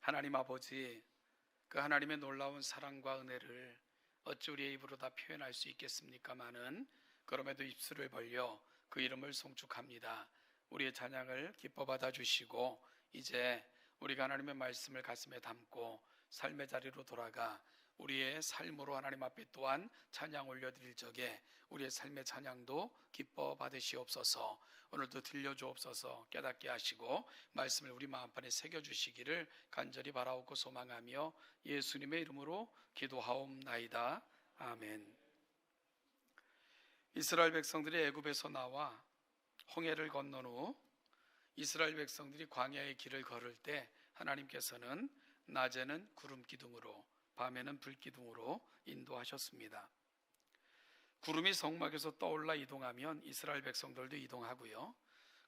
하나님 아버지, 그 하나님의 놀라운 사랑과 은혜를 어찌 우리의 입으로 다 표현할 수 있겠습니까마는 그럼에도 입술을 벌려 그 이름을 송축합니다. 우리의 찬양을 기뻐 받아주시고 이제 우리가 하나님의 말씀을 가슴에 담고 삶의 자리로 돌아가 우리의 삶으로 하나님 앞에 또한 찬양 올려드릴 적에 우리의 삶의 찬양도 기뻐 받으시옵소서. 오늘도 들려주옵소서. 깨닫게 하시고 말씀을 우리 마음판에 새겨주시기를 간절히 바라옵고 소망하며 예수님의 이름으로 기도하옵나이다. 아멘. 이스라엘 백성들이 애굽에서 나와 홍해를 건넌 후 이스라엘 백성들이 광야의 길을 걸을 때 하나님께서는 낮에는 구름 기둥으로 밤에는 불 기둥으로 인도하셨습니다. 구름이 성막에서 떠올라 이동하면 이스라엘 백성들도 이동하고요,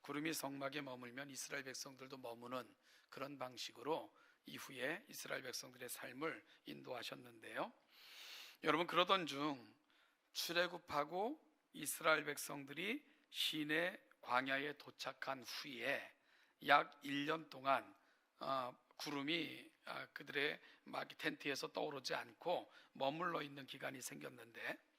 구름이 성막에 머물면 이스라엘 백성들도 머무는 그런 방식으로 이후에 이스라엘 백성들의 삶을 인도하셨는데요, 여러분, 그러던 중 출애굽하고 이스라엘 백성들이 시내 광야에 도착한 후에 약 1년 동안 구름이 그들의 텐트에서 떠오르지 않고 머물러 있는 기간이 생겼는데,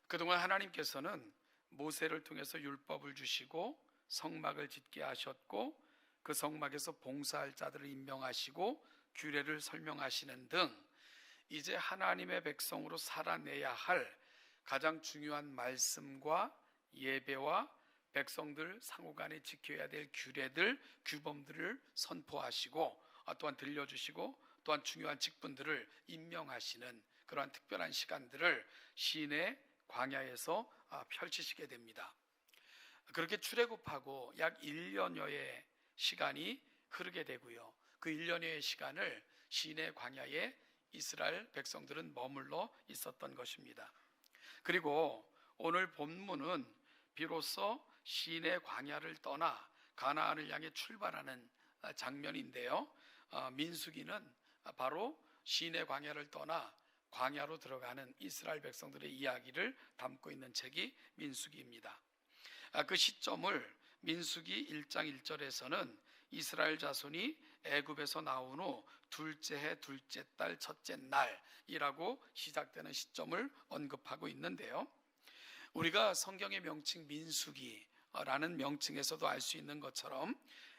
그동안 하나님께서는 모세를 통해서 율법을 주시고 성막을 짓게 하셨고 그 성막에서 봉사할 자들을 임명하시고 규례를 설명하시는 등 이제 하나님의 백성으로 살아내야 할 가장 중요한 말씀과 예배와 백성들 상호간에 지켜야 될 규례들, 규범들을 선포하시고 또한 들려주시고 또한 중요한 직분들을 임명하시는 그러한 특별한 시간들을 시내 광야에서 펼치시게 됩니다. 그렇게 출애굽하고 약 1년여의 시간이 흐르게 되고요, 그 1년여의 시간을 시내 광야에 이스라엘 백성들은 머물러 있었던 것입니다. 그리고 오늘 본문은 비로소 시내 광야를 떠나 가나안을 향해 출발하는 장면인데요, 민수기는 바로 시내 광야를 떠나 광야로 들어가는 이스라엘 백성들의 이야기를 담고 있는 책이 민수기입니다. 그 시점을 민수기 1장 1절에서는 이스라엘 자손이 애굽에서 나온 후 둘째 해 둘째 달 첫째 날이라고 시작되는 시점을 언급하고 있는데요, 우리가 성경의 명칭 민수기라는 명칭에서도 알 수 있는 것처럼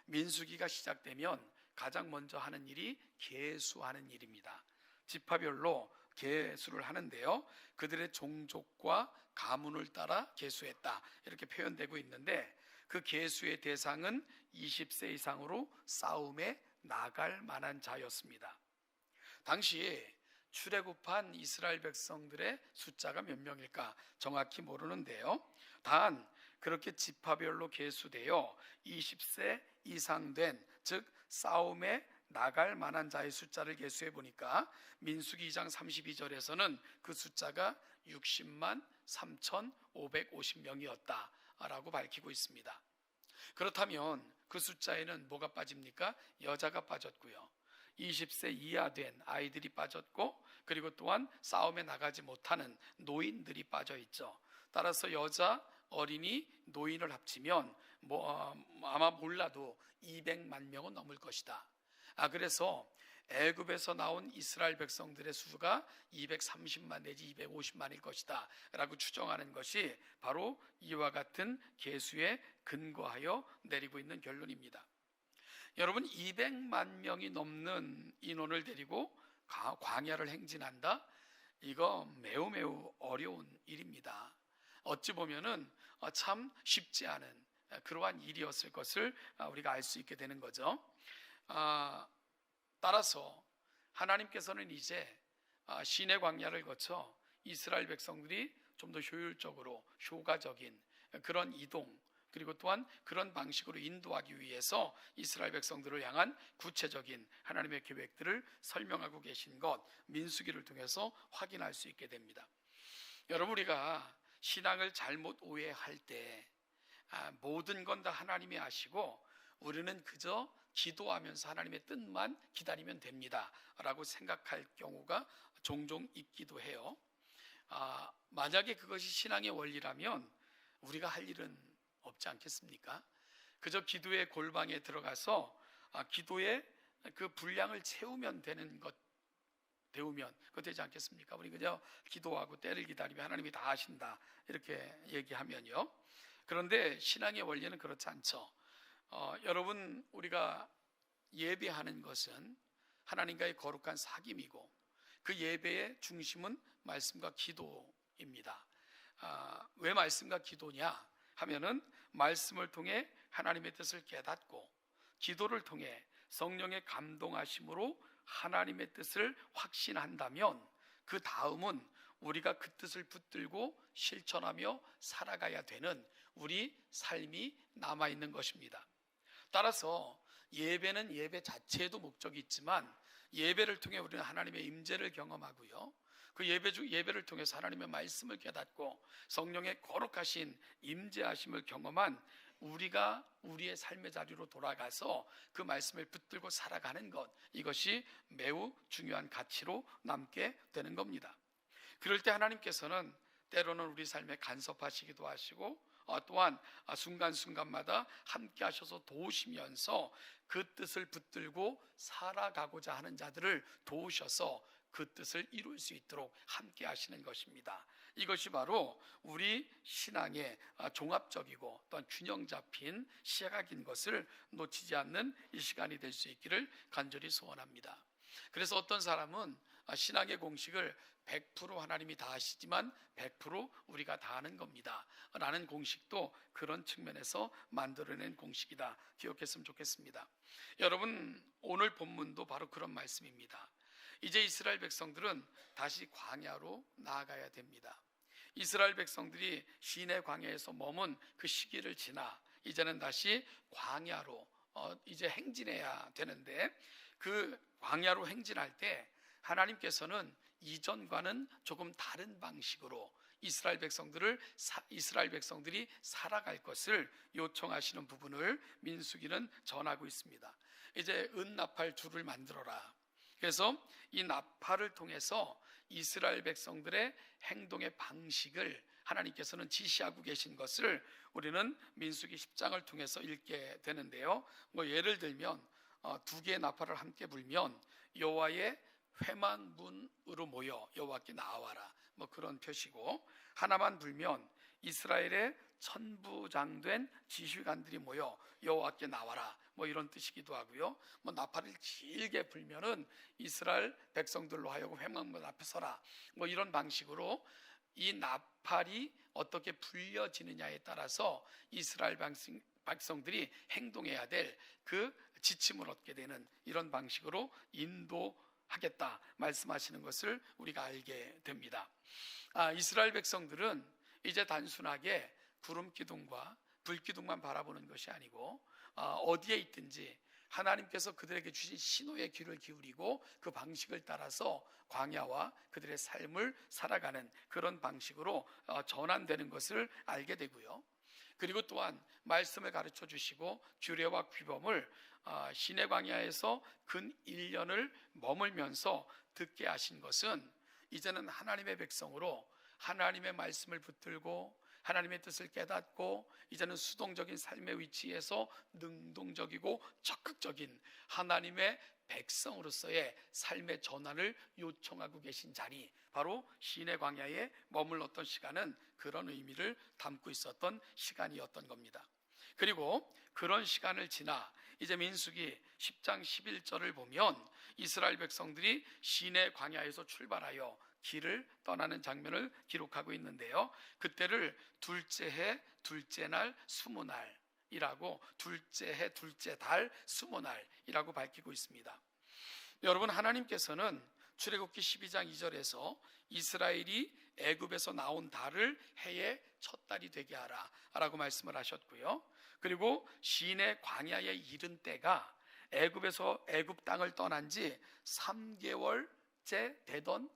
민수기가 시작되면 가장 먼저 하는 일이 계수하는 일입니다. 지파별로 계수를 하는데요, 그들의 종족과 가문을 따라 계수했다 이렇게 표현되고 있는데, 그 계수의 대상은 20세 이상으로 싸움에 나갈 만한 자였습니다. 당시 출애굽한 이스라엘 백성들의 숫자가 몇 명일까 정확히 모르는데요, 단 그렇게 지파별로 계수되어 20세 이상 된, 즉 싸움에 나갈 만한 자의 숫자를 계수해 보니까 민수기 2장 32절에서는 그 숫자가 60만 3,550명이었다라고 밝히고 있습니다. 그렇다면 그 숫자에는 뭐가 빠집니까? 여자가 빠졌고요, 20세 이하 된 아이들이 빠졌고, 그리고 또한 싸움에 나가지 못하는 노인들이 빠져 있죠. 따라서 여자, 어린이, 노인을 합치면 아마 몰라도 200만 명은 넘을 것이다. 그래서 애굽에서 나온 이스라엘 백성들의 수가 230만 내지 250만일 것이다 라고 추정하는 것이 바로 이와 같은 계수에 근거하여 내리고 있는 결론입니다. 여러분, 200만 명이 넘는 인원을 데리고 광야를 행진한다? 이거 매우 어려운 일입니다. 어찌 보면은 참 쉽지 않은 그러한 일이었을 것을 우리가 알 수 있게 되는 거죠. 따라서 하나님께서는 이제 시내 광야를 거쳐 이스라엘 백성들이 좀 더 효율적으로 효과적인 그런 이동, 그리고 또한 그런 방식으로 인도하기 위해서 이스라엘 백성들을 향한 구체적인 하나님의 계획들을 설명하고 계신 것, 민수기를 통해서 확인할 수 있게 됩니다. 여러분, 우리가 신앙을 잘못 오해할 때 모든 건 다 하나님이 아시고 우리는 그저 기도하면서 하나님의 뜻만 기다리면 됩니다 라고 생각할 경우가 종종 있기도 해요. 만약에 그것이 신앙의 원리라면 우리가 할 일은 없지 않겠습니까? 그저 기도의 골방에 들어가서 기도의 그 분량을 채우면 되는 것, 배우면 그거 되지 않겠습니까? 우리 그저 기도하고 때를 기다리면 하나님이 다 하신다 이렇게 얘기하면요. 그런데 신앙의 원리는 그렇지 않죠. 여러분, 우리가 예배하는 것은 하나님과의 거룩한 사귐이고 그 예배의 중심은 말씀과 기도입니다. 왜 말씀과 기도냐 하면은 말씀을 통해 하나님의 뜻을 깨닫고 기도를 통해 성령의 감동하심으로 하나님의 뜻을 확신한다면 그 다음은 우리가 그 뜻을 붙들고 실천하며 살아가야 되는 우리 삶이 남아있는 것입니다. 따라서 예배는 예배 자체에도 목적이 있지만 예배를 통해 우리는 하나님의 임재를 경험하고요, 그 예배를 통해서 하나님의 말씀을 깨닫고 성령의 거룩하신 임재하심을 경험한 우리가 우리의 삶의 자리로 돌아가서 그 말씀을 붙들고 살아가는 것, 이것이 매우 중요한 가치로 남게 되는 겁니다. 그럴 때 하나님께서는 때로는 우리 삶에 간섭하시기도 하시고 또한 순간순간마다 함께 하셔서 도우시면서 그 뜻을 붙들고 살아가고자 하는 자들을 도우셔서 그 뜻을 이룰 수 있도록 함께 하시는 것입니다. 이것이 바로 우리 신앙의 종합적이고 또한 균형 잡힌 시각인 것을 놓치지 않는 이 시간이 될 수 있기를 간절히 소원합니다. 그래서 어떤 사람은 신앙의 공식을 100% 하나님이 다 하시지만 100% 우리가 다 하는 겁니다 라는 공식도 그런 측면에서 만들어낸 공식이다, 기억했으면 좋겠습니다. 여러분, 오늘 본문도 바로 그런 말씀입니다. 이제 이스라엘 백성들은 다시 광야로 나아가야 됩니다. 이스라엘 백성들이 시내 광야에서 머문 그 시기를 지나 이제는 다시 광야로 이제 행진해야 되는데, 그 광야로 행진할 때 하나님께서는 이전과는 조금 다른 방식으로 이스라엘 백성들이 살아갈 것을 요청하시는 부분을 민수기는 전하고 있습니다. 이제 은나팔 둘을 만들어라. 그래서 이 나팔을 통해서 이스라엘 백성들의 행동의 방식을 하나님께서는 지시하고 계신 것을 우리는 민수기 10장을 통해서 읽게 되는데요. 예를 들면 2개의 나팔을 함께 불면 여호와의 회막문으로 모여 여호와께 나와라, 그런 표시고, 하나만 불면 이스라엘의 천부장된 지휘관들이 모여 여호와께 나와라, 이런 뜻이기도 하고요. 나팔을 길게 불면은 이스라엘 백성들로 하여금 회막문 앞에 서라, 이런 방식으로 이 나팔이 어떻게 불려지느냐에 따라서 이스라엘 백성들이 행동해야 될 그 지침을 얻게 되는 이런 방식으로 인도하겠다 말씀하시는 것을 우리가 알게 됩니다. 이스라엘 백성들은 이제 단순하게 구름기둥과 불기둥만 바라보는 것이 아니고 어디에 있든지 하나님께서 그들에게 주신 신호에 귀를 기울이고 그 방식을 따라서 광야와 그들의 삶을 살아가는 그런 방식으로 전환되는 것을 알게 되고요. 그리고 또한 말씀을 가르쳐 주시고 규례와 규범을 시내 광야에서 근 1년을 머물면서 듣게 하신 것은 이제는 하나님의 백성으로 하나님의 말씀을 붙들고 하나님의 뜻을 깨닫고 이제는 수동적인 삶의 위치에서 능동적이고 적극적인 하나님의 백성으로서의 삶의 전환을 요청하고 계신 자리, 바로 시내 광야에 머물렀던 시간은 그런 의미를 담고 있었던 시간이었던 겁니다. 그리고 그런 시간을 지나 이제 민수기 10장 11절을 보면 이스라엘 백성들이 시내 광야에서 출발하여 길을 떠나는 장면을 기록하고 있는데요. 그때를 둘째 해 둘째 날 스무 날이라고, 둘째 해 둘째 달 스무 날이라고 밝히고 있습니다. 여러분, 하나님께서는 출애굽기 12장 2절에서 이스라엘이 애굽에서 나온 달을 해의 첫 달이 되게 하라 라고 말씀을 하셨고요. 그리고 시내 광야에 이른 때가 애굽 땅을 떠난 지 3개월째 되던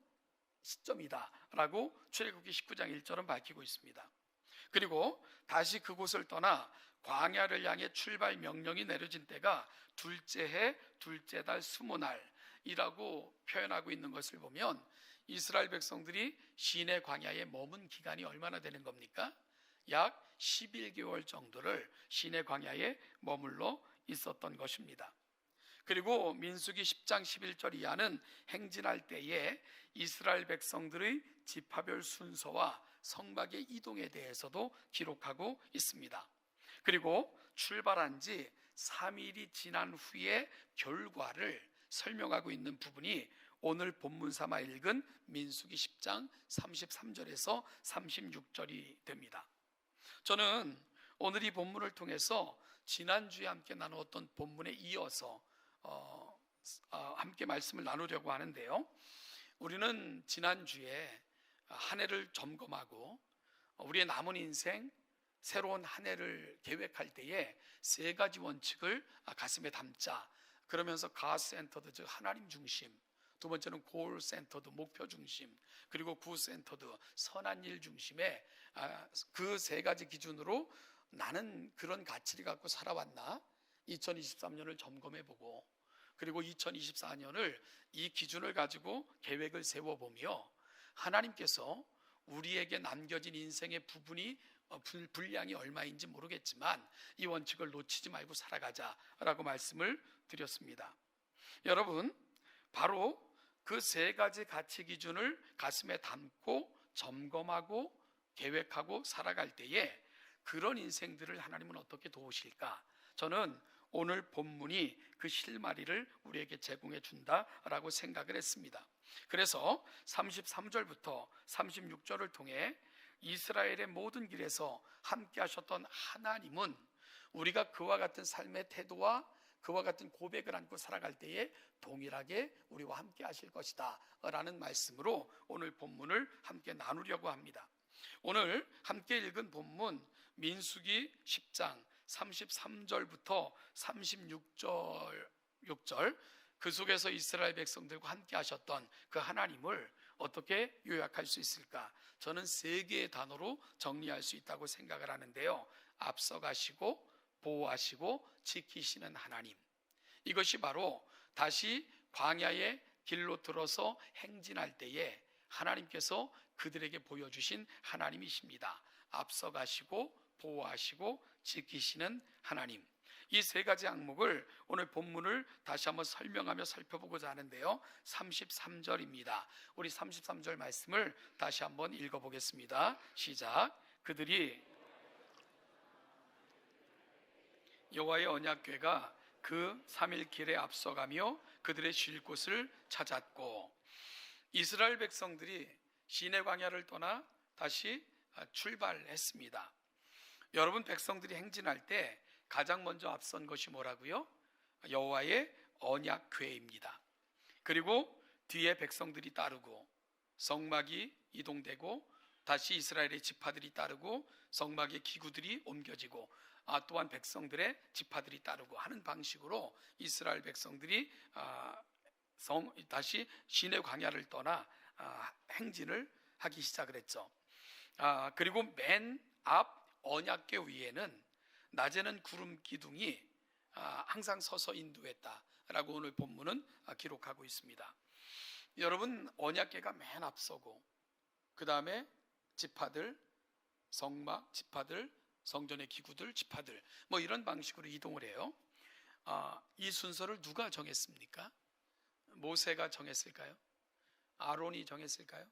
시점이다 라고 출애굽기 19장 1절은 밝히고 있습니다. 그리고 다시 그곳을 떠나 광야를 향해 출발 명령이 내려진 때가 둘째 해 둘째 달 스무 날이라고 표현하고 있는 것을 보면 이스라엘 백성들이 시내 광야에 머문 기간이 얼마나 되는 겁니까? 약 11개월 정도를 시내 광야에 머물러 있었던 것입니다. 그리고 민수기 10장 11절 이하는 행진할 때에 이스라엘 백성들의 지파별 순서와 성막의 이동에 대해서도 기록하고 있습니다. 그리고 출발한 지 3일이 지난 후의 결과를 설명하고 있는 부분이 오늘 본문 삼아 읽은 민수기 10장 33절에서 36절이 됩니다. 저는 오늘 이 본문을 통해서 지난주에 함께 나누었던 본문에 이어서 함께 말씀을 나누려고 하는데요. 우리는 지난주에 한 해를 점검하고 우리의 남은 인생 새로운 한 해를 계획할 때에 세 가지 원칙을 가슴에 담자. 그러면서 God centered, 즉 하나님 중심, 두 번째는 goal centered, 목표 중심, 그리고 good centered, 선한 일 중심의 그 세 가지 기준으로 나는 그런 가치를 갖고 살아왔나 2023년을 점검해보고, 그리고 2024년을 이 기준을 가지고 계획을 세워보며 하나님께서 우리에게 남겨진 인생의 부분이 분량이 얼마인지 모르겠지만 이 원칙을 놓치지 말고 살아가자라고 말씀을 드렸습니다. 여러분, 바로 그 세 가지 가치 기준을 가슴에 담고 점검하고 계획하고 살아갈 때에 그런 인생들을 하나님은 어떻게 도우실까? 저는 오늘 본문이 그 실마리를 우리에게 제공해 준다라고 생각을 했습니다. 그래서 33절부터 36절을 통해 이스라엘의 모든 길에서 함께 하셨던 하나님은 우리가 그와 같은 삶의 태도와 그와 같은 고백을 안고 살아갈 때에 동일하게 우리와 함께 하실 것이다 라는 말씀으로 오늘 본문을 함께 나누려고 합니다. 오늘 함께 읽은 본문 민수기 10장 33절부터 36절 그 속에서 이스라엘 백성들과 함께 하셨던 그 하나님을 어떻게 요약할 수 있을까? 저는 세 개의 단어로 정리할 수 있다고 생각을 하는데요. 앞서가시고 보호하시고 지키시는 하나님, 이것이 바로 다시 광야의 길로 들어서 행진할 때에 하나님께서 그들에게 보여주신 하나님이십니다. 앞서가시고 보호하시고 지키시는 하나님, 이 세 가지 항목을 오늘 본문을 다시 한번 설명하며 살펴보고자 하는데요. 33절입니다. 우리 33절 말씀을 다시 한번 읽어보겠습니다. 시작. 그들이 여호와의 언약궤가 그 3일 길에 앞서가며 그들의 쉴 곳을 찾았고, 이스라엘 백성들이 시내 광야를 떠나 다시 출발했습니다. 여러분, 백성들이 행진할 때 가장 먼저 앞선 것이 뭐라고요? 여호와의 언약궤입니다. 그리고 뒤에 백성들이 따르고 성막이 이동되고 다시 이스라엘의 지파들이 따르고 성막의 기구들이 옮겨지고 또한 백성들의 지파들이 따르고 하는 방식으로 이스라엘 백성들이 다시 시내 광야를 떠나 행진을 하기 시작을 했죠. 그리고 맨 앞 언약궤 위에는 낮에는 구름 기둥이 항상 서서 인도했다라고 오늘 본문은 기록하고 있습니다. 여러분, 언약궤가 맨 앞서고 그 다음에 지파들, 성막, 지파들, 성전의 기구들, 지파들, 뭐 이런 방식으로 이동을 해요. 이 순서를 누가 정했습니까? 모세가 정했을까요? 아론이 정했을까요?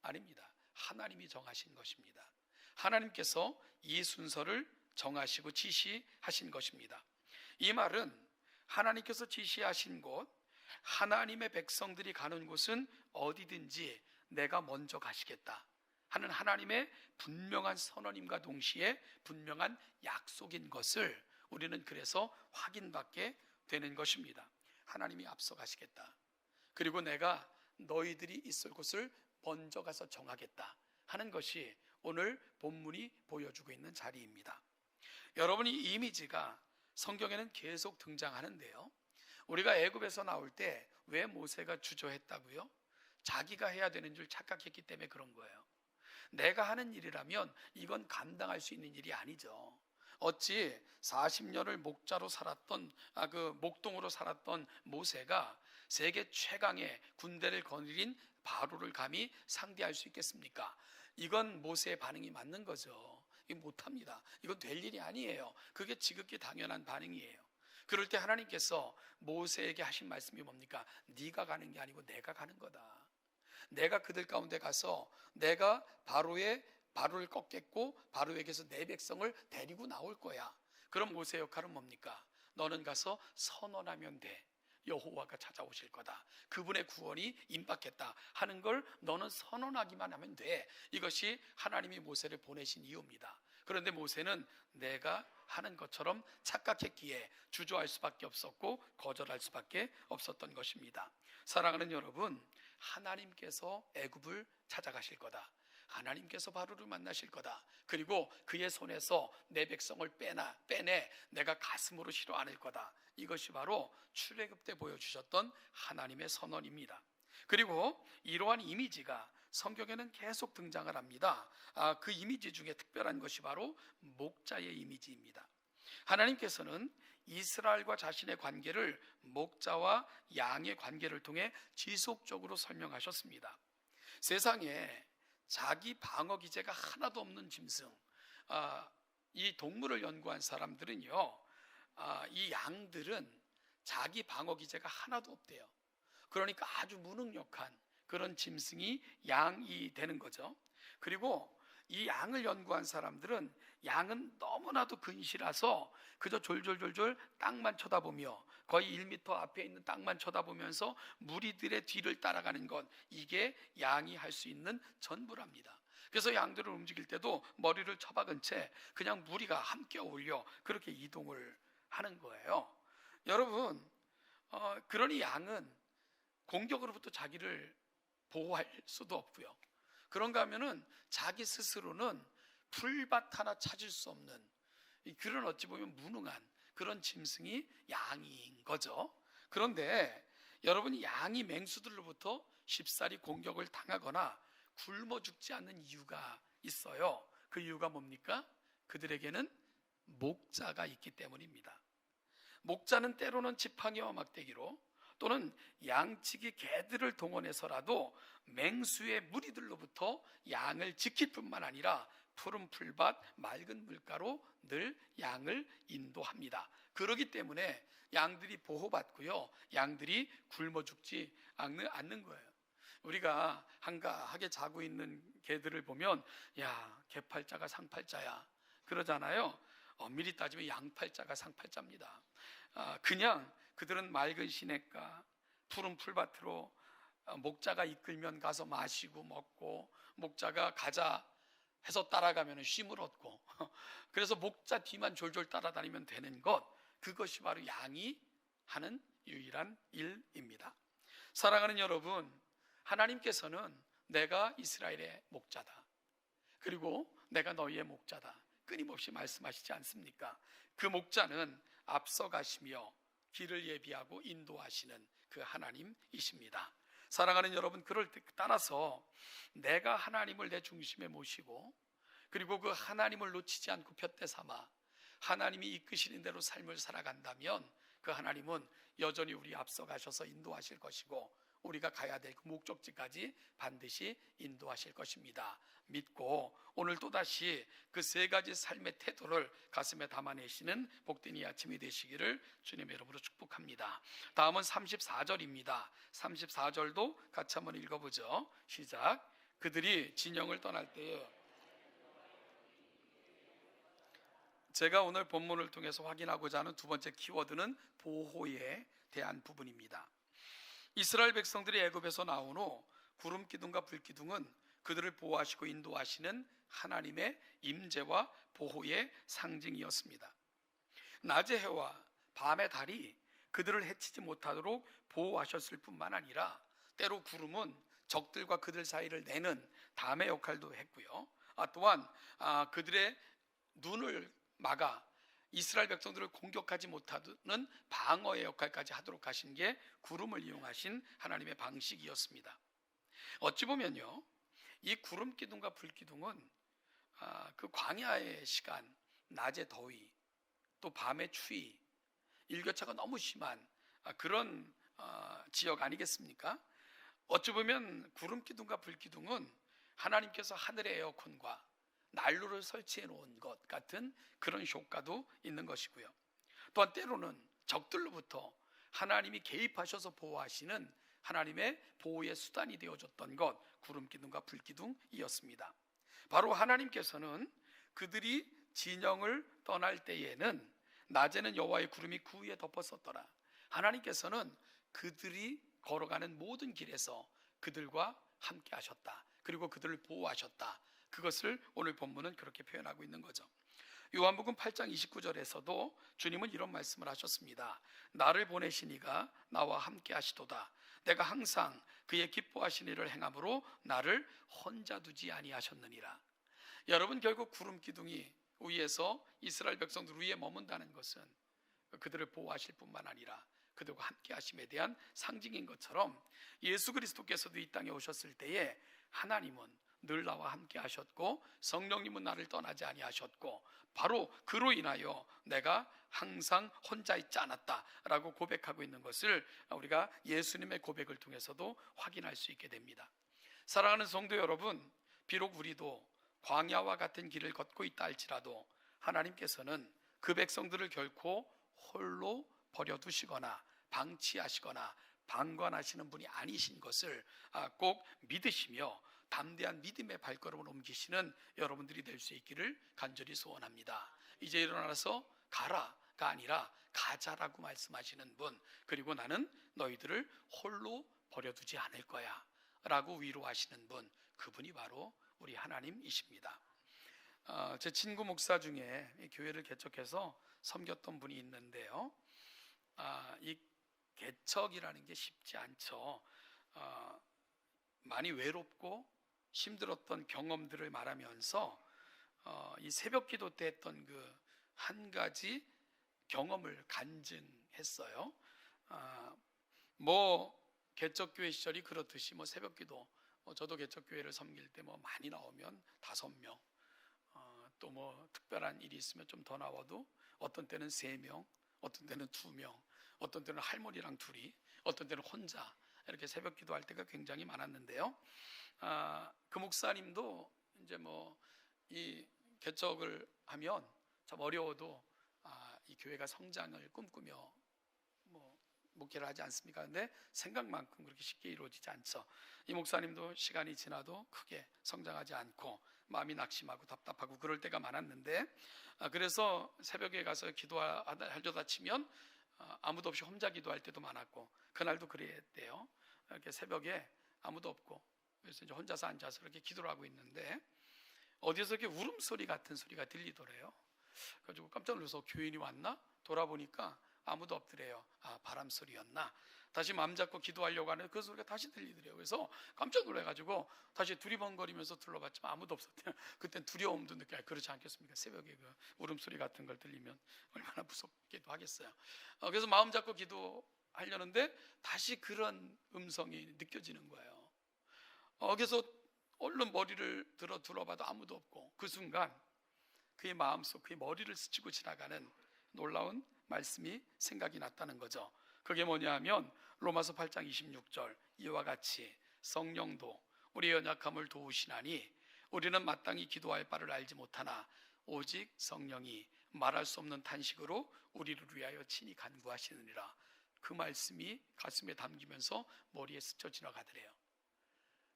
아닙니다. 하나님이 정하신 것입니다. 하나님께서 이 순서를 정하시고 지시하신 것입니다. 이 말은 하나님께서 지시하신 곳, 하나님의 백성들이 가는 곳은 어디든지 내가 먼저 가시겠다 하는 하나님의 분명한 선언임과 동시에 분명한 약속인 것을 우리는 그래서 확인받게 되는 것입니다. 하나님이 앞서 가시겠다. 그리고 내가 너희들이 있을 곳을 먼저 가서 정하겠다 하는 것이 오늘 본문이 보여주고 있는 자리입니다. 여러분, 이 이미지가 성경에는 계속 등장하는데요. 우리가 애굽에서 나올 때 왜 모세가 주저했다고요? 자기가 해야 되는 줄 착각했기 때문에 그런 거예요. 내가 하는 일이라면 이건 감당할 수 있는 일이 아니죠. 어찌 40년을 목자로 살았던 목동으로 살았던 모세가 세계 최강의 군대를 거느린 바로를 감히 상대할 수 있겠습니까? 이건 모세의 반응이 맞는 거죠. 이거 못합니다. 이건 될 일이 아니에요. 그게 지극히 당연한 반응이에요. 그럴 때 하나님께서 모세에게 하신 말씀이 뭡니까? 네가 가는 게 아니고 내가 가는 거다. 내가 그들 가운데 가서 내가 바로를 꺾겠고 바로에게서 내 백성을 데리고 나올 거야. 그럼 모세의 역할은 뭡니까? 너는 가서 선언하면 돼. 여호와가 찾아오실 거다. 그분의 구원이 임박했다 하는 걸 너는 선언하기만 하면 돼. 이것이 하나님이 모세를 보내신 이유입니다. 그런데 모세는 내가 하는 것처럼 착각했기에 주저할 수밖에 없었고 거절할 수밖에 없었던 것입니다. 사랑하는 여러분, 하나님께서 애굽을 찾아가실 거다. 하나님께서 바로를 만나실 거다. 그리고 그의 손에서 내 백성을 빼내 내가 가슴으로 실어 안을 거다. 이것이 바로 출애굽 때 보여주셨던 하나님의 선언입니다. 그리고 이러한 이미지가 성경에는 계속 등장을 합니다. 그 이미지 중에 특별한 것이 바로 목자의 이미지입니다. 하나님께서는 이스라엘과 자신의 관계를 목자와 양의 관계를 통해 지속적으로 설명하셨습니다. 세상에 자기 방어 기제가 하나도 없는 짐승, 이 동물을 연구한 사람들은요, 이 양들은 자기 방어 기제가 하나도 없대요. 그러니까 아주 무능력한 그런 짐승이 양이 되는 거죠. 그리고 이 양을 연구한 사람들은 양은 너무나도 근시라서 그저 졸졸졸졸 땅만 쳐다보며 거의 1m 앞에 있는 땅만 쳐다보면서 무리들의 뒤를 따라가는 것, 이게 양이 할 수 있는 전부랍니다. 그래서 양들을 움직일 때도 머리를 처박은 채 그냥 무리가 함께 어울려 그렇게 이동을 하는 거예요. 여러분, 그러니 양은 공격으로부터 자기를 보호할 수도 없고요. 그런가 하면은 자기 스스로는 풀밭 하나 찾을 수 없는 그런 어찌 보면 무능한 그런 짐승이 양인 거죠. 그런데 여러분, 양이 맹수들로부터 쉽사리 공격을 당하거나 굶어 죽지 않는 이유가 있어요. 그 이유가 뭡니까? 그들에게는 목자가 있기 때문입니다. 목자는 때로는 지팡이와 막대기로 또는 양치기 개들을 동원해서라도 맹수의 무리들로부터 양을 지킬 뿐만 아니라 푸른 풀밭, 맑은 물가로 늘 양을 인도합니다. 그렇기 때문에 양들이 보호받고요, 양들이 굶어 죽지 않는 거예요. 우리가 한가하게 자고 있는 개들을 보면 야, 개팔자가 상팔자야 그러잖아요. 엄밀히 따지면 양팔자가 상팔자입니다. 그냥 그들은 맑은 시냇가 푸른 풀밭으로 목자가 이끌면 가서 마시고 먹고, 목자가 가자 해서 따라가면 쉼을 얻고, 그래서 목자 뒤만 졸졸 따라다니면 되는 것, 그것이 바로 양이 하는 유일한 일입니다. 사랑하는 여러분, 하나님께서는 내가 이스라엘의 목자다, 그리고 내가 너희의 목자다 끊임없이 말씀하시지 않습니까? 그 목자는 앞서가시며 길을 예비하고 인도하시는 그 하나님이십니다. 사랑하는 여러분, 그럴 때 따라서 내가 하나님을 내 중심에 모시고, 그리고 그 하나님을 놓치지 않고 푯대 삼아 하나님이 이끄시는 대로 삶을 살아간다면 그 하나님은 여전히 우리 앞서 가셔서 인도하실 것이고, 우리가 가야 될 그 목적지까지 반드시 인도하실 것입니다. 믿고 오늘 또다시 그 세 가지 삶의 태도를 가슴에 담아내시는 복된 이 아침이 되시기를 주님의 이름으로 축복합니다. 다음은 34절입니다. 34절도 같이 한번 읽어보죠. 시작. 그들이 진영을 떠날 때에, 제가 오늘 본문을 통해서 확인하고자 하는 두 번째 키워드는 보호에 대한 부분입니다. 이스라엘 백성들이 애굽에서 나온 후 구름 기둥과 불 기둥은 그들을 보호하시고 인도하시는 하나님의 임재와 보호의 상징이었습니다. 낮의 해와 밤의 달이 그들을 해치지 못하도록 보호하셨을 뿐만 아니라 때로 구름은 적들과 그들 사이를 내는 담의 역할도 했고요, 또한 그들의 눈을 막아 이스라엘 백성들을 공격하지 못하는 방어의 역할까지 하도록 하신 게 구름을 이용하신 하나님의 방식이었습니다. 어찌 보면요, 이 구름 기둥과 불 기둥은 그 광야의 시간, 낮의 더위, 또 밤의 추위, 일교차가 너무 심한 그런 지역 아니겠습니까? 어찌 보면 구름 기둥과 불 기둥은 하나님께서 하늘의 에어컨과 난로를 설치해 놓은 것 같은 그런 효과도 있는 것이고요, 또한 때로는 적들로부터 하나님이 개입하셔서 보호하시는 하나님의 보호의 수단이 되어줬던 것, 구름기둥과 불기둥이었습니다. 바로 하나님께서는 그들이 진영을 떠날 때에는 낮에는 여호와의 구름이 그 위에 덮었었더라. 하나님께서는 그들이 걸어가는 모든 길에서 그들과 함께 하셨다. 그리고 그들을 보호하셨다. 그것을 오늘 본문은 그렇게 표현하고 있는 거죠. 요한복음 8장 29절에서도 주님은 이런 말씀을 하셨습니다. 나를 보내신 이가 나와 함께 하시도다. 내가 항상 그의 기뻐하신 일을 행함으로 나를 혼자 두지 아니하셨느니라. 여러분, 결국 구름기둥이 위에서 이스라엘 백성들 위에 머문다는 것은 그들을 보호하실 뿐만 아니라 그들과 함께 하심에 대한 상징인 것처럼 예수 그리스도께서도 이 땅에 오셨을 때에 하나님은 늘 나와 함께 하셨고 성령님은 나를 떠나지 아니하셨고 바로 그로 인하여 내가 항상 혼자 있지 않았다라고 고백하고 있는 것을 우리가 예수님의 고백을 통해서도 확인할 수 있게 됩니다. 사랑하는 성도 여러분, 비록 우리도 광야와 같은 길을 걷고 있다 할지라도 하나님께서는 그 백성들을 결코 홀로 버려두시거나 방치하시거나 방관하시는 분이 아니신 것을 꼭 믿으시며 담대한 믿음의 발걸음을 옮기시는 여러분들이 될 수 있기를 간절히 소원합니다. 이제 일어나서 가라가 아니라 가자라고 말씀하시는 분, 그리고 나는 너희들을 홀로 버려두지 않을 거야 라고 위로하시는 분, 그분이 바로 우리 하나님이십니다. 제 친구 목사 중에 교회를 개척해서 섬겼던 분이 있는데요, 이 개척이라는 게 쉽지 않죠. 많이 외롭고 힘들었던 경험들을 말하면서 이 새벽 기도 때 했던 그 한 가지 경험을 간증했어요. 개척교회 시절이 그렇듯이 새벽 기도, 저도 개척교회를 섬길 때 많이 나오면 5명, 또 특별한 일이 있으면 좀 더 나와도 어떤 때는 3명, 어떤 때는 2명, 어떤 때는 할머니랑 둘이, 어떤 때는 혼자 이렇게 새벽 기도할 때가 굉장히 많았는데요. 그 목사님도 이제 이 개척을 하면 참 어려워도 이 교회가 성장을 꿈꾸며 목회를 하지 않습니까? 근데 생각만큼 그렇게 쉽게 이루어지지 않죠. 이 목사님도 시간이 지나도 크게 성장하지 않고 마음이 낙심하고 답답하고 그럴 때가 많았는데, 그래서 새벽에 가서 기도하려다 치면 아무도 없이 혼자 기도할 때도 많았고, 그날도 그랬대요. 이렇게 새벽에 아무도 없고 그래서 이제 혼자서 앉아서 이렇게 기도를 하고 있는데 어디서 이렇게 울음소리 같은 소리가 들리더래요. 그래가지고 깜짝 놀라서 교인이 왔나? 돌아보니까 아무도 없더래요. 바람 소리였나? 다시 마음 잡고 기도하려고 하는데 그 소리가 다시 들리더래요. 그래서 깜짝 놀라가지고 다시 두리번거리면서 둘러봤지만 아무도 없었대요. 그땐 두려움도 느껴요. 그렇지 않겠습니까? 새벽에 그 울음소리 같은 걸 들리면 얼마나 무섭기도 하겠어요. 그래서 마음 잡고 기도하려는데 다시 그런 음성이 느껴지는 거예요. 그래서 얼른 머리를 들어 둘러봐도 아무도 없고, 그 순간 그의 마음속, 그의 머리를 스치고 지나가는 놀라운 말씀이 생각이 났다는 거죠. 그게 뭐냐 하면 로마서 8장 26절, 이와 같이 성령도 우리의 연약함을 도우시나니 우리는 마땅히 기도할 바를 알지 못하나 오직 성령이 말할 수 없는 탄식으로 우리를 위하여 친히 간구하시느니라. 그 말씀이 가슴에 담기면서 머리에 스쳐 지나가더래요.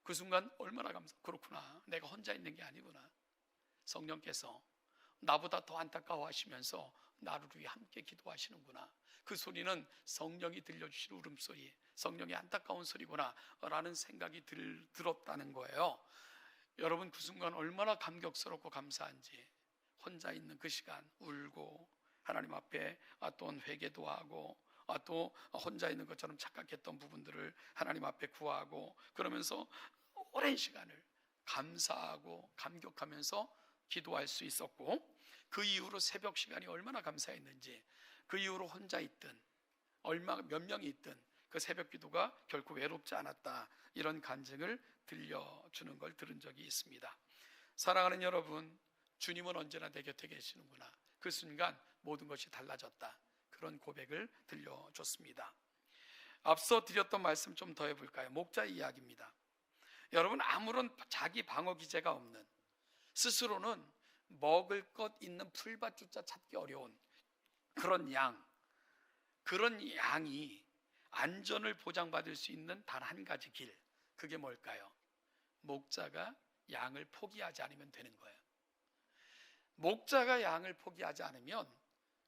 그 순간 얼마나 그렇구나, 내가 혼자 있는 게 아니구나, 성령께서 나보다 더 안타까워하시면서 나를 위해 함께 기도하시는구나, 그 소리는 성령이 들려주시는 울음소리, 성령의 안타까운 소리구나 라는 생각이 들었다는 거예요. 여러분, 그 순간 얼마나 감격스럽고 감사한지, 혼자 있는 그 시간 울고 하나님 앞에 또한 회개도 하고 또 혼자 있는 것처럼 착각했던 부분들을 하나님 앞에 구하고, 그러면서 오랜 시간을 감사하고 감격하면서 기도할 수 있었고, 그 이후로 새벽 시간이 얼마나 감사했는지, 그 이후로 혼자 있든 몇 명이 있든 그 새벽 기도가 결코 외롭지 않았다, 이런 간증을 들려주는 걸 들은 적이 있습니다. 사랑하는 여러분, 주님은 언제나 내 곁에 계시는구나, 그 순간 모든 것이 달라졌다, 그런 고백을 들려줬습니다. 앞서 드렸던 말씀 좀 더 해볼까요? 목자 이야기입니다. 여러분, 아무런 자기 방어 기제가 없는, 스스로는 먹을 것 있는 풀밭조차 찾기 어려운 그런 양, 그런 양이 안전을 보장받을 수 있는 단 한 가지 길, 그게 뭘까요? 목자가 양을 포기하지 않으면 되는 거예요. 목자가 양을 포기하지 않으면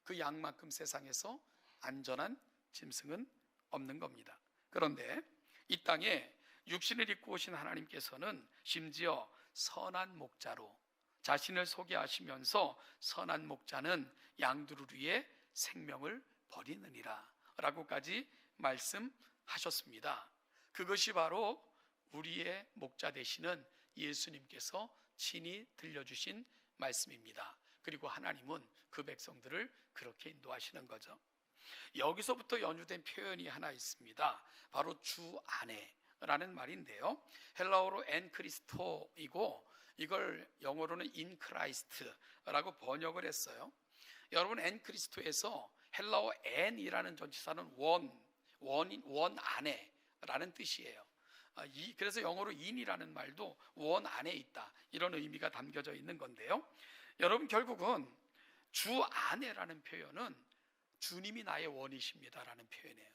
그 양만큼 세상에서 안전한 짐승은 없는 겁니다. 그런데 이 땅에 육신을 입고 오신 하나님께서는 심지어 선한 목자로 자신을 소개하시면서 선한 목자는 양들을 위해 생명을 버리느니라 라고까지 말씀하셨습니다. 그것이 바로 우리의 목자 되시는 예수님께서 친히 들려주신 말씀입니다. 그리고 하나님은 그 백성들을 그렇게 인도하시는 거죠. 여기서부터 연유된 표현이 하나 있습니다. 바로 주 안에라는 말인데요, 헬라어로 엔 크리스토이고 이걸 영어로는 인 크라이스트라고 번역을 했어요. 여러분, 엔 크리스토에서 헬라어 엔이라는 전치사는 원 안에라는 뜻이에요. 그래서 영어로 인이라는 말도 원 안에 있다, 이런 의미가 담겨져 있는 건데요, 여러분, 결국은 주 안에라는 표현은 주님이 나의 원이십니다라는 표현이에요.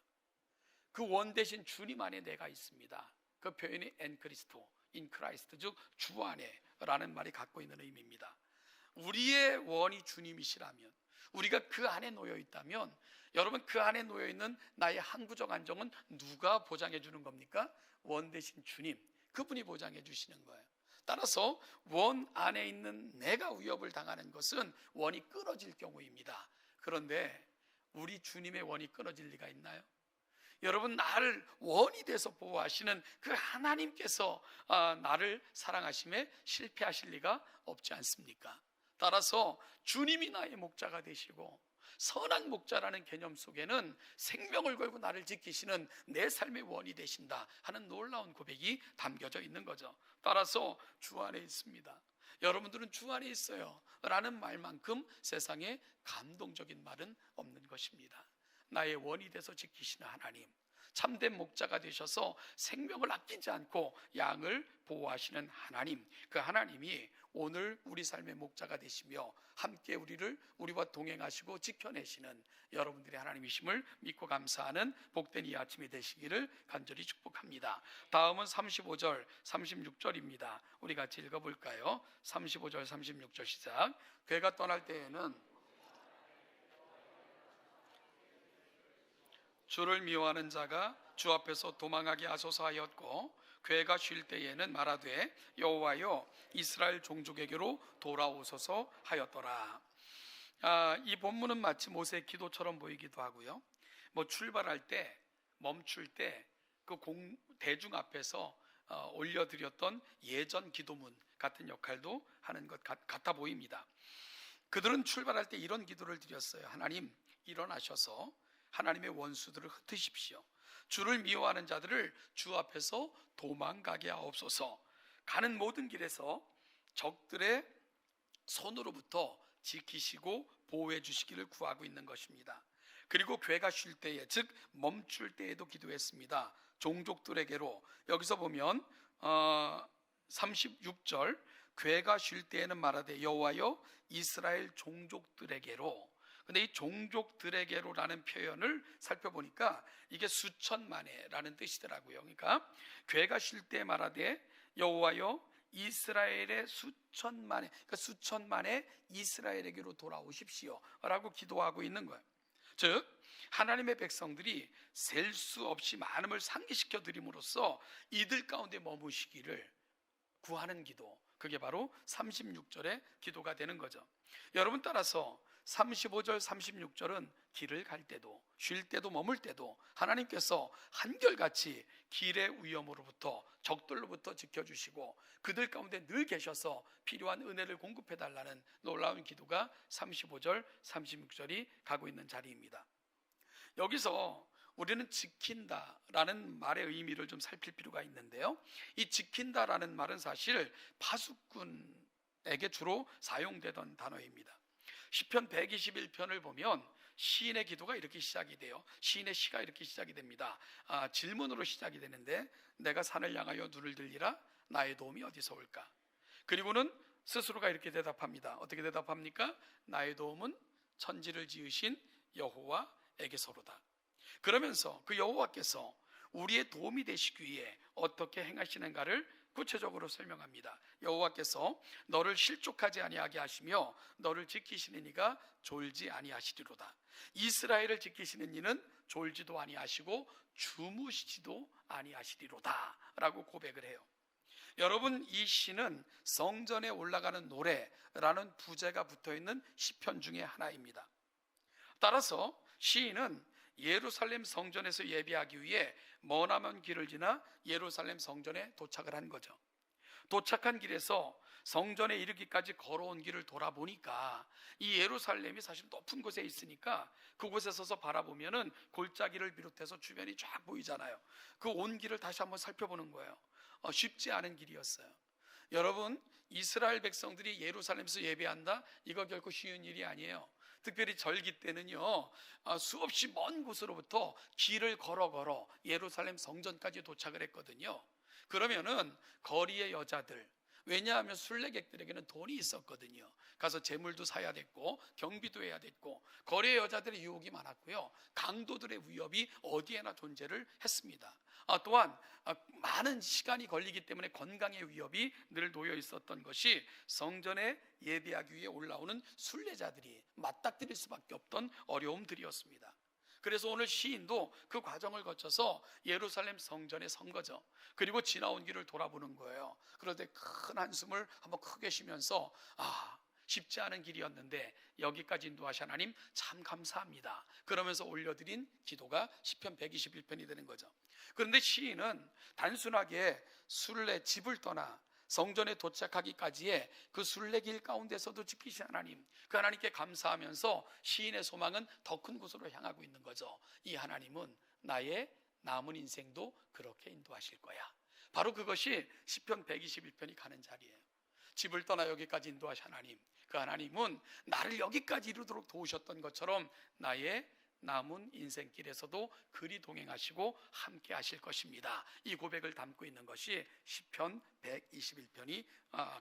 그 원 대신 주님 안에 내가 있습니다. 그 표현이 엔 크리스토, 인 크라이스트, 즉 주 안에라는 말이 갖고 있는 의미입니다. 우리의 원이 주님이시라면, 우리가 그 안에 놓여 있다면, 여러분, 그 안에 놓여 있는 나의 항구적 안정은 누가 보장해 주는 겁니까? 원 대신 주님, 그분이 보장해 주시는 거예요. 따라서 원 안에 있는 내가 위협을 당하는 것은 원이 끊어질 경우입니다. 그런데 우리 주님의 원이 끊어질 리가 있나요? 여러분, 나를 원이 돼서 보호하시는 그 하나님께서 나를 사랑하심에 실패하실 리가 없지 않습니까? 따라서 주님이 나의 목자가 되시고, 선한 목자라는 개념 속에는 생명을 걸고 나를 지키시는 내 삶의 원이 되신다 하는 놀라운 고백이 담겨져 있는 거죠. 따라서 주 안에 있습니다, 여러분들은 주 안에 있어요 라는 말만큼 세상에 감동적인 말은 없는 것입니다. 나의 원이 돼서 지키시는 하나님, 참된 목자가 되셔서 생명을 아끼지 않고 양을 보호하시는 하나님, 그 하나님이 오늘 우리 삶의 목자가 되시며 함께 우리와 동행하시고 지켜내시는 여러분들의 하나님이심을 믿고 감사하는 복된 이 아침이 되시기를 간절히 축복합니다. 다음은 35절, 36절입니다. 우리 같이 읽어볼까요? 35절, 36절 시작. 괴가 떠날 때에는 주를 미워하는 자가 주 앞에서 도망하게 하소서 하였고, 괴가 쉴 때에는 말하되 여호와여 이스라엘 종족에게로 돌아오소서 하였더라. 이 본문은 마치 모세의 기도처럼 보이기도 하고요, 출발할 때, 멈출 때 그 대중 앞에서 올려드렸던 예전 기도문 같은 역할도 하는 것 같아 보입니다. 그들은 출발할 때 이런 기도를 드렸어요. 하나님, 일어나셔서 하나님의 원수들을 흩으십시오. 주를 미워하는 자들을 주 앞에서 도망가게 하옵소서. 가는 모든 길에서 적들의 손으로부터 지키시고 보호해 주시기를 구하고 있는 것입니다. 그리고 괴가 쉴 때에, 즉 멈출 때에도 기도했습니다. 종족들에게로, 여기서 보면 36절, 괴가 쉴 때에는 말하되 여호와여 이스라엘 종족들에게로. 근데 이 종족들에게로라는 표현을 살펴보니까 이게 수천만에라는 뜻이더라고요. 그러니까 괴가 쉴 때 말하되 여호와여 이스라엘의 수천만에, 그러니까 수천만의 이스라엘에게로 돌아오십시오 라고 기도하고 있는 거예요. 즉 하나님의 백성들이 셀 수 없이 많음을 상기시켜 드림으로써 이들 가운데 머무시기를 구하는 기도, 그게 바로 36절의 기도가 되는 거죠. 여러분, 따라서 35절, 36절은 길을 갈 때도, 쉴 때도, 머물 때도 하나님께서 한결같이 길의 위험으로부터, 적들로부터 지켜주시고 그들 가운데 늘 계셔서 필요한 은혜를 공급해달라는 놀라운 기도가 35절, 36절이 가고 있는 자리입니다. 여기서 우리는 지킨다라는 말의 의미를 좀 살필 필요가 있는데요, 이 지킨다라는 말은 사실 파수꾼에게 주로 사용되던 단어입니다. 시편 121편을 보면 시인의 기도가 이렇게 시작이 돼요. 시인의 시가 이렇게 시작이 됩니다. 질문으로 시작이 되는데, 내가 산을 향하여 눈을 들리라, 나의 도움이 어디서 올까? 그리고는 스스로가 이렇게 대답합니다. 어떻게 대답합니까? 나의 도움은 천지를 지으신 여호와에게서로다. 그러면서 그 여호와께서 우리의 도움이 되시기 위해 어떻게 행하시는가를 구체적으로 설명합니다. 여호와께서 너를 실족하지 아니하게 하시며 너를 지키시는 이가 졸지 아니하시리로다. 이스라엘을 지키시는 이는 졸지도 아니하시고 주무시지도 아니하시리로다 라고 고백을 해요. 여러분, 이 시는 성전에 올라가는 노래라는 부제가 붙어있는 시편 중에 하나입니다. 따라서 시인은 예루살렘 성전에서 예배하기 위해 머나먼 길을 지나 예루살렘 성전에 도착을 한 거죠. 도착한 길에서 성전에 이르기까지 걸어온 길을 돌아보니까 이 예루살렘이 사실 높은 곳에 있으니까 그곳에 서서 바라보면은 골짜기를 비롯해서 주변이 쫙 보이잖아요. 그 온 길을 다시 한번 살펴보는 거예요. 쉽지 않은 길이었어요. 여러분, 이스라엘 백성들이 예루살렘에서 예배한다? 이거 결코 쉬운 일이 아니에요. 특별히 절기 때는요, 수없이 먼 곳으로부터 길을 걸어 예루살렘 성전까지 도착을 했거든요. 그러면은 거리의 여자들, 왜냐하면 순례객들에게는 돈이 있었거든요. 가서 재물도 사야 됐고 경비도 해야 됐고 거리의 여자들의 유혹이 많았고요. 강도들의 위협이 어디에나 존재를 했습니다. 또한 많은 시간이 걸리기 때문에 건강의 위협이 늘 놓여 있었던 것이 성전에 예배하기 위해 올라오는 순례자들이 맞닥뜨릴 수밖에 없던 어려움들이었습니다. 그래서 오늘 시인도 그 과정을 거쳐서 예루살렘 성전에 선 거죠. 그리고 지나온 길을 돌아보는 거예요. 그럴 때 큰 한숨을 한번 크게 쉬면서 쉽지 않은 길이었는데 여기까지 인도하신 하나님 참 감사합니다. 그러면서 올려드린 기도가 시편 121편이 되는 거죠. 그런데 시인은 단순하게 순례 집을 떠나 성전에 도착하기까지의 그 순례길 가운데서도 지키신 하나님, 그 하나님께 감사하면서 시인의 소망은 더 큰 곳으로 향하고 있는 거죠. 이 하나님은 나의 남은 인생도 그렇게 인도하실 거야. 바로 그것이 시편 121편이 가는 자리예요. 집을 떠나 여기까지 인도하신 하나님, 그 하나님은 나를 여기까지 이루도록 도우셨던 것처럼 나의 남은 인생길에서도 그리 동행하시고 함께 하실 것입니다. 이 고백을 담고 있는 것이 시편 121편이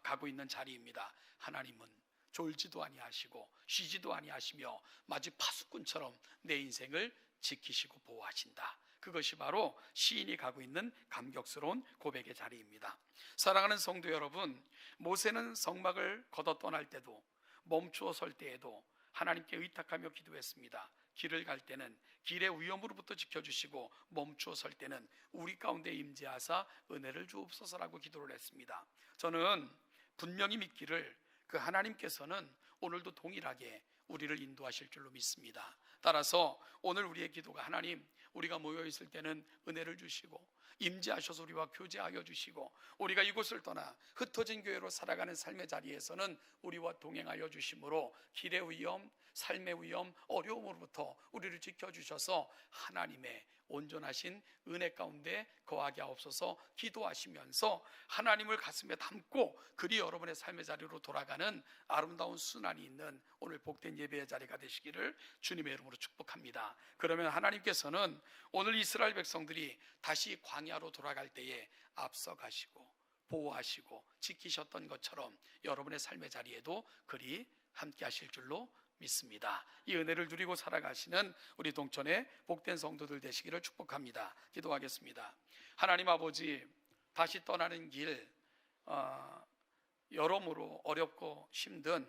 가고 있는 자리입니다. 하나님은 졸지도 아니하시고 쉬지도 아니하시며 마치 파수꾼처럼 내 인생을 지키시고 보호하신다. 그것이 바로 시인이 가고 있는 감격스러운 고백의 자리입니다. 사랑하는 성도 여러분, 모세는 성막을 걷어 떠날 때도 멈추어 설 때에도 하나님께 의탁하며 기도했습니다. 길을 갈 때는 길의 위험으로부터 지켜주시고 멈추어 설 때는 우리 가운데 임재하사 은혜를 주옵소서라고 기도를 했습니다. 저는 분명히 믿기를 그 하나님께서는 오늘도 동일하게 우리를 인도하실 줄로 믿습니다. 따라서 오늘 우리의 기도가 하나님, 우리가 모여 있을 때는 은혜를 주시고 임재하셔서 우리와 교제하여 주시고 우리가 이곳을 떠나 흩어진 교회로 살아가는 삶의 자리에서는 우리와 동행하여 주심으로 길의 위험, 삶의 위험, 어려움으로부터 우리를 지켜주셔서 하나님의 온전하신 은혜 가운데 거하게 하옵소서 기도하시면서 하나님을 가슴에 담고 그리 여러분의 삶의 자리로 돌아가는 아름다운 순환이 있는 오늘 복된 예배의 자리가 되시기를 주님의 이름으로 축복합니다. 그러면 하나님께서는 오늘 이스라엘 백성들이 다시 광야로 돌아갈 때에 앞서가시고 보호하시고 지키셨던 것처럼 여러분의 삶의 자리에도 그리 함께 하실 줄로 믿습니다. 이 은혜를 누리고 살아가시는 우리 동천의 복된 성도들 되시기를 축복합니다. 기도하겠습니다. 하나님 아버지, 다시 떠나는 길 여러모로 어렵고 힘든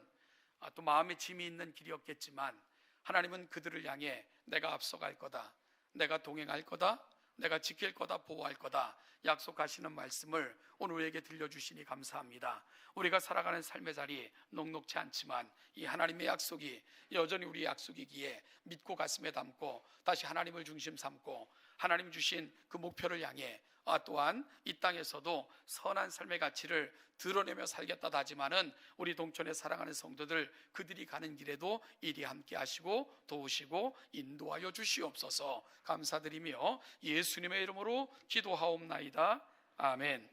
또 마음에 짐이 있는 길이었겠지만 하나님은 그들을 향해 내가 앞서갈 거다, 내가 동행할 거다, 내가 지킬 거다, 보호할 거다 약속하시는 말씀을 오늘 우리에게 들려주시니 감사합니다. 우리가 살아가는 삶의 자리 녹록치 않지만 이 하나님의 약속이 여전히 우리의 약속이기에 믿고 가슴에 담고 다시 하나님을 중심 삼고 하나님 주신 그 목표를 향해 또한 이 땅에서도 선한 삶의 가치를 드러내며 살겠다 다짐하는 우리 동천에 사랑하는 성도들, 그들이 가는 길에도 이리 함께 하시고 도우시고 인도하여 주시옵소서 감사드리며 예수님의 이름으로 기도하옵나이다. 아멘.